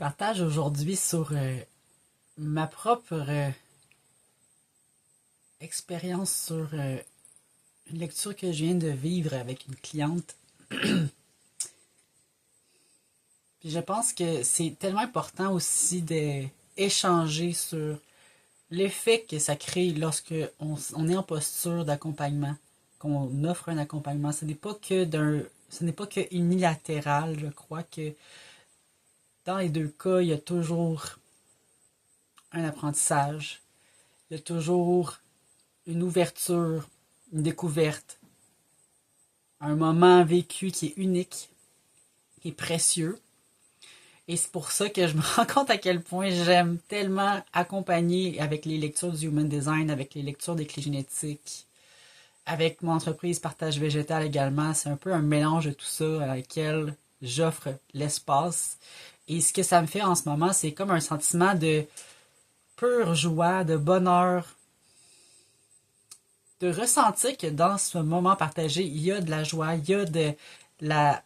Partage aujourd'hui sur ma propre expérience sur une lecture que je viens de vivre avec une cliente. Puis je pense que c'est tellement important aussi d'échanger sur l'effet que ça crée lorsque on est en posture d'accompagnement, qu'on offre un accompagnement. Ce n'est pas que unilatéral. Je crois que dans les deux cas, il y a toujours un apprentissage. Il y a toujours une ouverture, une découverte, un moment vécu qui est unique, qui est précieux. Et c'est pour ça que je me rends compte à quel point j'aime tellement accompagner avec les lectures du Human Design, avec les lectures des clés génétiques, avec mon entreprise Partage Végétal également. C'est un peu un mélange de tout ça à laquelle j'offre l'espace. Et ce que ça me fait en ce moment, c'est comme un sentiment de pure joie, de bonheur, de ressentir que dans ce moment partagé, il y a de la joie, il y a de la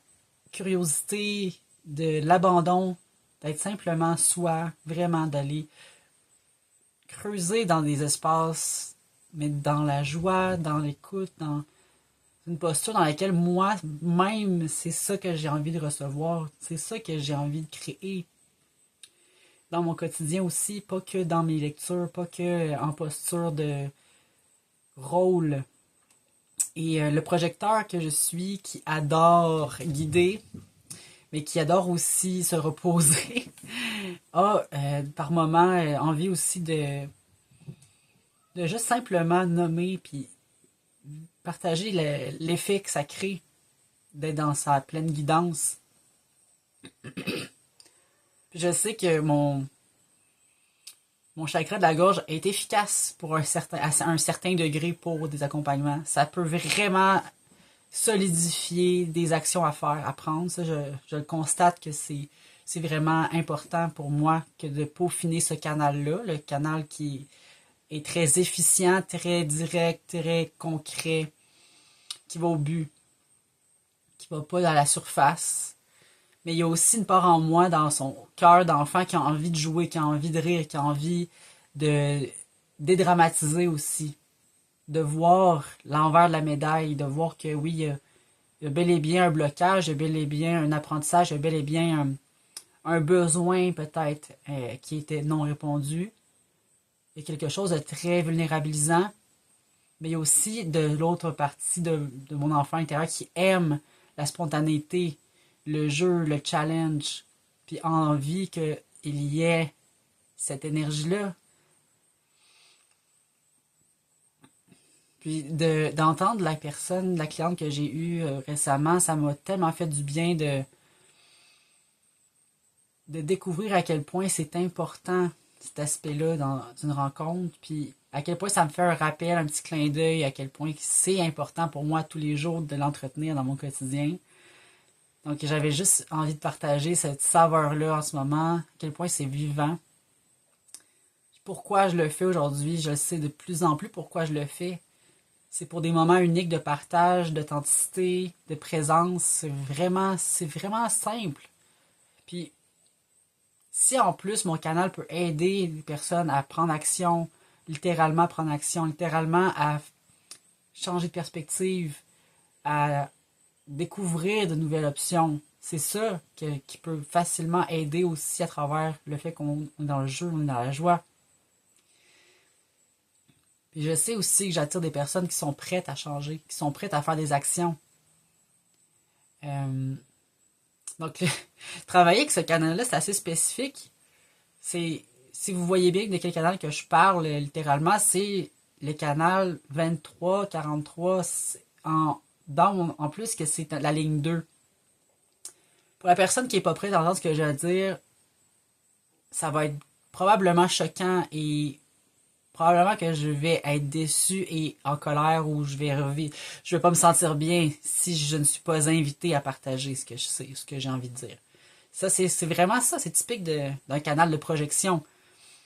curiosité, de l'abandon, d'être simplement soi, vraiment d'aller creuser dans des espaces, mais dans la joie, dans l'écoute, dans une posture dans laquelle moi-même, c'est ça que j'ai envie de recevoir, c'est ça que j'ai envie de créer dans mon quotidien aussi, pas que dans mes lectures, pas que en posture de rôle. Et le projecteur que je suis, qui adore guider, mais qui adore aussi se reposer, a par moments envie aussi de juste simplement nommer puis partager l'effet que ça crée d'être dans sa pleine guidance. Puis je sais que mon chakra de la gorge est efficace à un certain degré pour des accompagnements. Ça peut vraiment solidifier des actions à faire, à prendre. Ça, je le constate que c'est vraiment important pour moi que de peaufiner ce canal-là, le canal qui est très efficient, très direct, très concret, qui va au but, qui va pas dans la surface. Mais il y a aussi une part en moi, dans son cœur d'enfant, qui a envie de jouer, qui a envie de rire, qui a envie de dédramatiser aussi. De voir l'envers de la médaille, de voir que oui, il y a bel et bien un blocage, il y a bel et bien un apprentissage, il y a bel et bien un besoin peut-être qui était non répondu. Il y a quelque chose de très vulnérabilisant, mais il y a aussi de l'autre partie de mon enfant intérieur qui aime la spontanéité, le jeu, le challenge, puis envie qu'il y ait cette énergie-là. Puis d'entendre la cliente que j'ai eue récemment, ça m'a tellement fait du bien de découvrir à quel point c'est important cet aspect-là dans une rencontre, puis à quel point ça me fait un rappel, un petit clin d'œil, à quel point c'est important pour moi tous les jours de l'entretenir dans mon quotidien. Donc j'avais juste envie de partager cette saveur-là en ce moment, à quel point c'est vivant. Pourquoi je le fais aujourd'hui, je le sais de plus en plus pourquoi je le fais. C'est pour des moments uniques de partage, d'authenticité, de présence. C'est vraiment simple. Puis, si en plus mon canal peut aider les personnes à prendre action, littéralement prendre action, littéralement à changer de perspective, à découvrir de nouvelles options, c'est ça qui peut facilement aider aussi à travers le fait qu'on est dans le jeu, on est dans la joie. Puis je sais aussi que j'attire des personnes qui sont prêtes à changer, qui sont prêtes à faire des actions. Donc, travailler avec ce canal-là, c'est assez spécifique. Si vous voyez bien de quel canal que je parle, littéralement, c'est le canal 23-43, en plus que c'est la ligne 2. Pour la personne qui n'est pas prête à entendre ce que je vais dire, ça va être probablement choquant et probablement que je vais être déçu et en colère ou je vais pas me sentir bien si je ne suis pas invitée à partager ce que je sais, ce que j'ai envie de dire. Ça, c'est vraiment ça, c'est typique d'un canal de projection.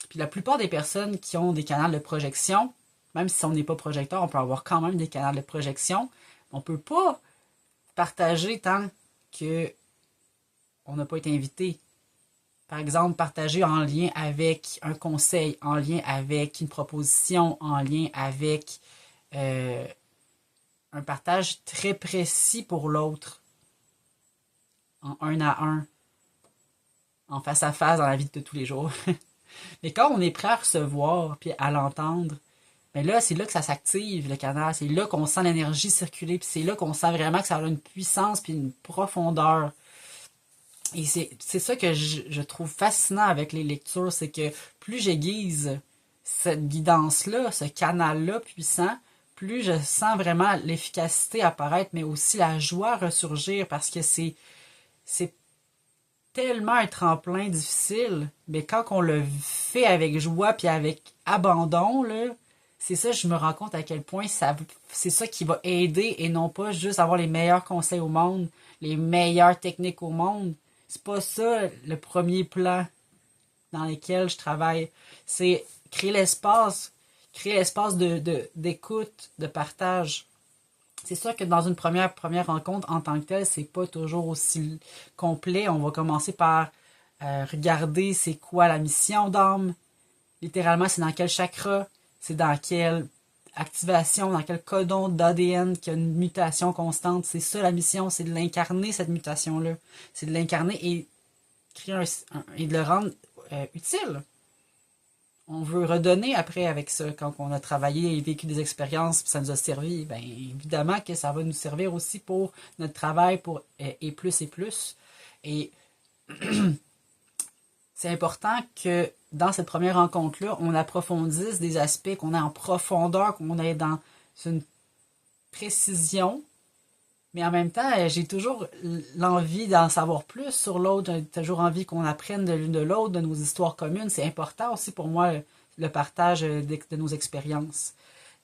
Puis la plupart des personnes qui ont des canaux de projection, même si on n'est pas projecteur, on peut avoir quand même des canaux de projection. On peut pas partager tant que on n'a pas été invité. par exemple, partager en lien avec un conseil, en lien avec une proposition, en lien avec euh, un partage très précis pour l'autre, en un à un, en face à face dans la vie de tous les jours. Mais quand on est prêt à recevoir puis à l'entendre, ben là, c'est là que ça s'active, le canal. C'est là qu'on sent l'énergie circuler, puis c'est là qu'on sent vraiment que ça a une puissance puis une profondeur. Et c'est ça que je trouve fascinant avec les lectures, c'est que plus j'aiguise cette guidance-là, ce canal-là puissant, plus je sens vraiment l'efficacité apparaître, mais aussi la joie ressurgir, parce que c'est tellement un tremplin difficile, mais quand on le fait avec joie puis avec abandon, là, c'est ça, je me rends compte à quel point c'est ça qui va aider et non pas juste avoir les meilleurs conseils au monde, les meilleures techniques au monde. C'est pas ça le premier plan dans lequel je travaille. C'est créer l'espace d'écoute, de partage. C'est sûr que dans une première rencontre en tant que telle, c'est pas toujours aussi complet. On va commencer par regarder c'est quoi la mission d'âme. Littéralement, c'est dans quel chakra, c'est dans quelle activation, dans quel codon d'ADN qu'il y a une mutation constante. C'est ça la mission, c'est de l'incarner cette mutation-là. C'est de l'incarner et créer et de le rendre utile. On veut redonner après avec ça. Quand on a travaillé et vécu des expériences, puis ça nous a servi, bien évidemment que ça va nous servir aussi pour notre travail, pour et plus et plus. Et c'est important que dans cette première rencontre-là, on approfondisse des aspects, qu'on ait en profondeur, qu'on ait dans une précision. Mais en même temps, j'ai toujours l'envie d'en savoir plus sur l'autre. J'ai toujours envie qu'on apprenne de l'une de l'autre, de nos histoires communes. C'est important aussi pour moi, le partage de nos expériences.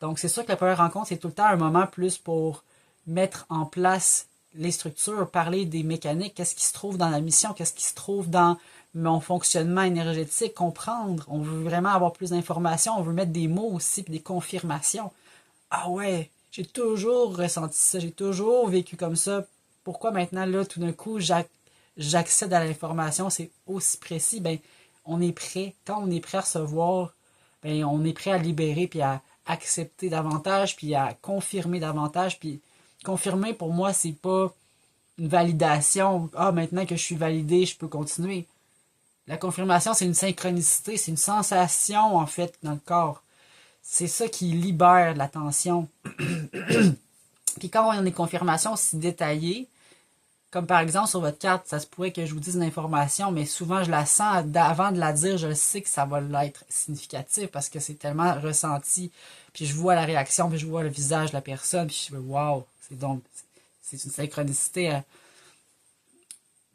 Donc, c'est sûr que la première rencontre, c'est tout le temps un moment plus pour mettre en place les structures, parler des mécaniques, qu'est-ce qui se trouve dans la mission, qu'est-ce qui se trouve dans mon fonctionnement énergétique, comprendre. On veut vraiment avoir plus d'informations, on veut mettre des mots aussi, puis des confirmations. Ah ouais, j'ai toujours ressenti ça, j'ai toujours vécu comme ça. Pourquoi maintenant, là, tout d'un coup, j'accède à l'information, c'est aussi précis? Ben, on est prêt. Quand on est prêt à recevoir, ben, on est prêt à libérer, puis à accepter davantage, puis à confirmer davantage. Puis confirmer, pour moi, c'est pas une validation. Ah, maintenant que je suis validé, je peux continuer. La confirmation, c'est une synchronicité, c'est une sensation, en fait, dans le corps. C'est ça qui libère de la tension. Puis quand on a des confirmations aussi détaillées, comme par exemple sur votre carte, ça se pourrait que je vous dise une information, mais souvent je la sens avant de la dire, je sais que ça va l'être significatif parce que c'est tellement ressenti. Puis je vois la réaction, puis je vois le visage de la personne, puis je me dis waouh, c'est une synchronicité.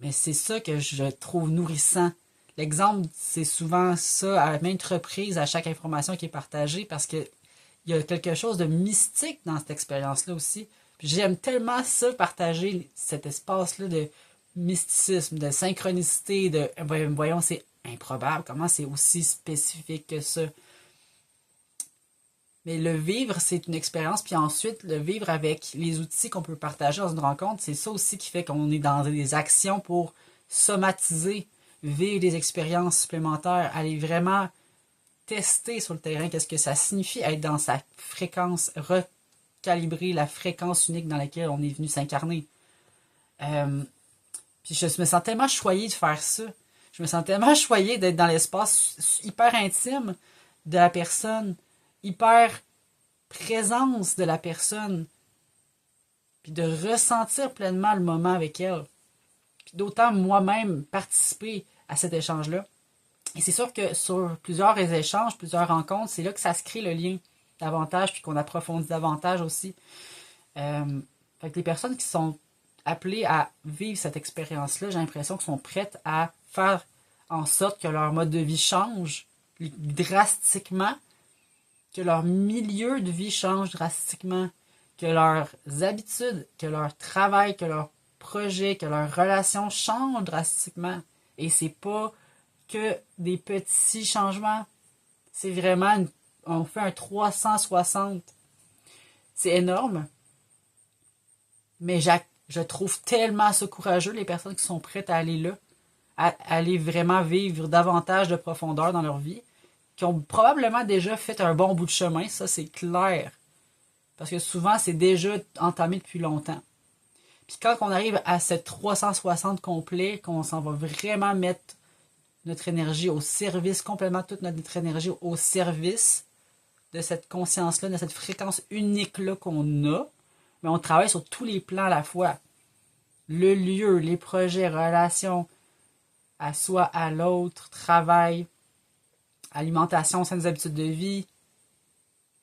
Mais c'est ça que je trouve nourrissant. L'exemple, c'est souvent ça, à maintes reprises, à chaque information qui est partagée, parce que il y a quelque chose de mystique dans cette expérience-là aussi. Puis j'aime tellement ça, partager cet espace-là de mysticisme, de synchronicité, de voyons, c'est improbable, comment c'est aussi spécifique que ça. Mais le vivre, c'est une expérience, puis ensuite, le vivre avec les outils qu'on peut partager dans une rencontre, c'est ça aussi qui fait qu'on est dans des actions pour somatiser, vivre des expériences supplémentaires, aller vraiment tester sur le terrain qu'est-ce que ça signifie être dans sa fréquence, recalibrer la fréquence unique dans laquelle on est venu s'incarner. Puis je me sens tellement choyée de faire ça. Je me sens tellement choyée d'être dans l'espace hyper intime de la personne, hyper présence de la personne, puis de ressentir pleinement le moment avec elle. Puis d'autant moi-même participer à cet échange-là. Et c'est sûr que sur plusieurs échanges, plusieurs rencontres, c'est là que ça se crée le lien davantage, puis qu'on approfondit davantage aussi. Fait que les personnes qui sont appelées à vivre cette expérience-là, j'ai l'impression qu'elles sont prêtes à faire en sorte que leur mode de vie change drastiquement, que leur milieu de vie change drastiquement, que leurs habitudes, que leur travail, que leurs projets, que leurs relations changent drastiquement. Et c'est pas que des petits changements. C'est vraiment, on fait un 360. C'est énorme. Mais je trouve tellement ça courageux, les personnes qui sont prêtes à aller là, aller vraiment vivre davantage de profondeur dans leur vie, qui ont probablement déjà fait un bon bout de chemin, ça c'est clair. Parce que souvent, c'est déjà entamé depuis longtemps. Puis quand on arrive à ce 360 complet, qu'on s'en va vraiment mettre notre énergie au service, complètement toute notre énergie au service de cette conscience-là, de cette fréquence unique-là qu'on a, mais on travaille sur tous les plans à la fois. Le lieu, les projets, relations à soi, à l'autre, travail, alimentation, saines habitudes de vie.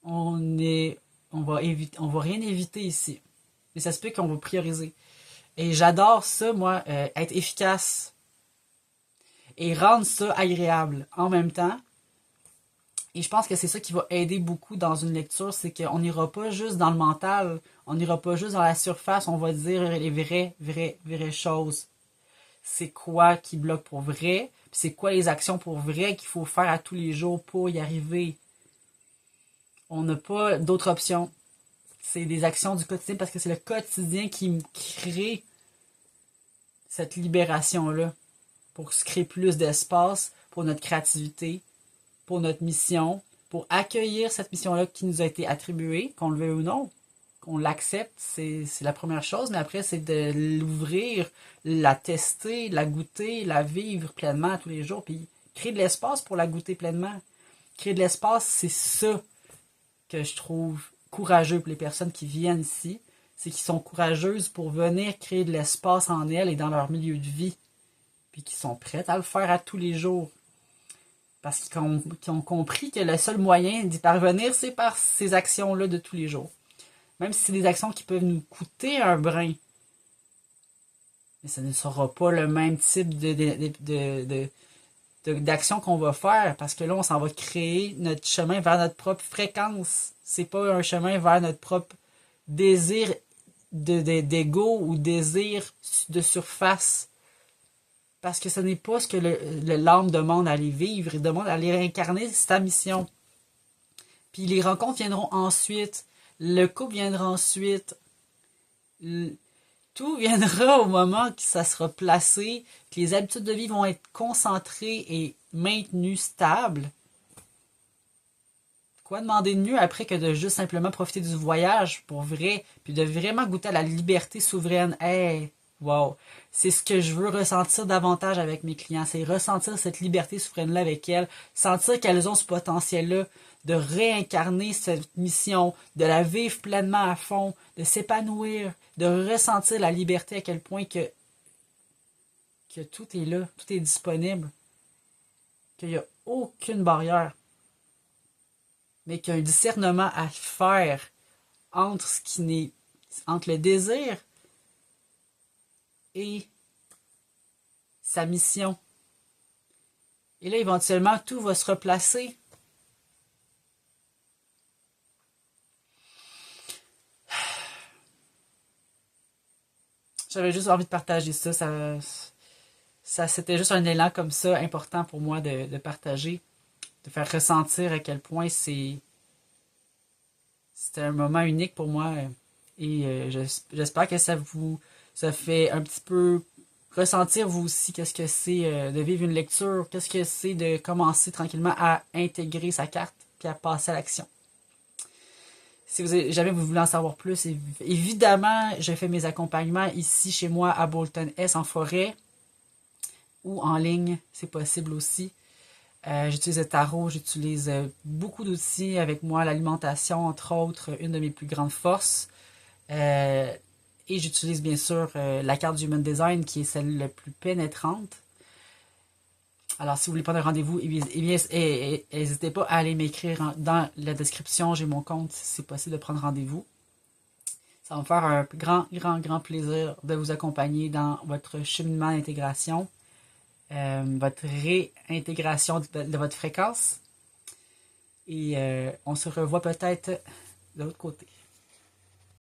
On va rien éviter ici. Mais ça se peut qu'on va prioriser. Et j'adore ça, moi, être efficace et rendre ça agréable en même temps. Et je pense que c'est ça qui va aider beaucoup dans une lecture, c'est qu'on n'ira pas juste dans le mental, on n'ira pas juste dans la surface, on va dire les vraies choses. C'est quoi qui bloque pour vrai, puis c'est quoi les actions pour vrai qu'il faut faire à tous les jours pour y arriver. On n'a pas d'autres options. C'est des actions du quotidien parce que c'est le quotidien qui me crée cette libération-là pour se créer plus d'espace pour notre créativité, pour notre mission, pour accueillir cette mission-là qui nous a été attribuée, qu'on le veuille ou non, qu'on l'accepte, c'est la première chose, mais après, c'est de l'ouvrir, la tester, la goûter, la vivre pleinement tous les jours, puis créer de l'espace pour la goûter pleinement. Créer de l'espace, c'est ça que je trouve courageux pour les personnes qui viennent ici, c'est qu'ils sont courageuses pour venir créer de l'espace en elles et dans leur milieu de vie, puis qu'ils sont prêtes à le faire à tous les jours. Parce qu'ils ont compris que le seul moyen d'y parvenir, c'est par ces actions-là de tous les jours. Même si c'est des actions qui peuvent nous coûter un brin. Mais ça ne sera pas le même type d'action qu'on va faire. Parce que là, on s'en va créer notre chemin vers notre propre fréquence. C'est pas un chemin vers notre propre désir d'ego ou désir de surface. Parce que ce n'est pas ce que l'âme demande à aller vivre. Il demande à aller réincarner, c'est ta mission. Puis les rencontres viendront ensuite. Le couple viendra ensuite. Tout viendra au moment que ça sera placé, que les habitudes de vie vont être concentrées et maintenues stables. Quoi demander de mieux après que de juste simplement profiter du voyage pour vrai, puis de vraiment goûter à la liberté souveraine. Hey! Wow! C'est ce que je veux ressentir davantage avec mes clients. C'est ressentir cette liberté souveraine-là avec elles. Sentir qu'elles ont ce potentiel-là de réincarner cette mission, de la vivre pleinement à fond, de s'épanouir, de ressentir la liberté à quel point que tout est là, tout est disponible, qu'il n'y a aucune barrière, mais qu'il y a un discernement à faire entre ce qui n'est, entre le désir et sa mission. Et là, éventuellement, tout va se replacer. J'avais juste envie de partager ça. C'était juste un élan comme ça, important pour moi de partager, de faire ressentir à quel point c'était un moment unique pour moi. Et j'espère que ça fait un petit peu ressentir vous aussi qu'est-ce que c'est de vivre une lecture, qu'est-ce que c'est de commencer tranquillement à intégrer sa carte puis à passer à l'action. Si jamais vous voulez en savoir plus, évidemment, je fais mes accompagnements ici chez moi à Bolton S en forêt ou en ligne, c'est possible aussi. J'utilise le tarot, j'utilise beaucoup d'outils avec moi, l'alimentation, entre autres, une de mes plus grandes forces. Et j'utilise bien sûr la carte du Human Design qui est celle la plus pénétrante. Alors, si vous voulez prendre un rendez-vous, n'hésitez pas à aller m'écrire dans la description. J'ai mon compte, si c'est possible de prendre rendez-vous. Ça va me faire un grand plaisir de vous accompagner dans votre cheminement d'intégration, votre réintégration de votre fréquence. Et on se revoit peut-être de l'autre côté.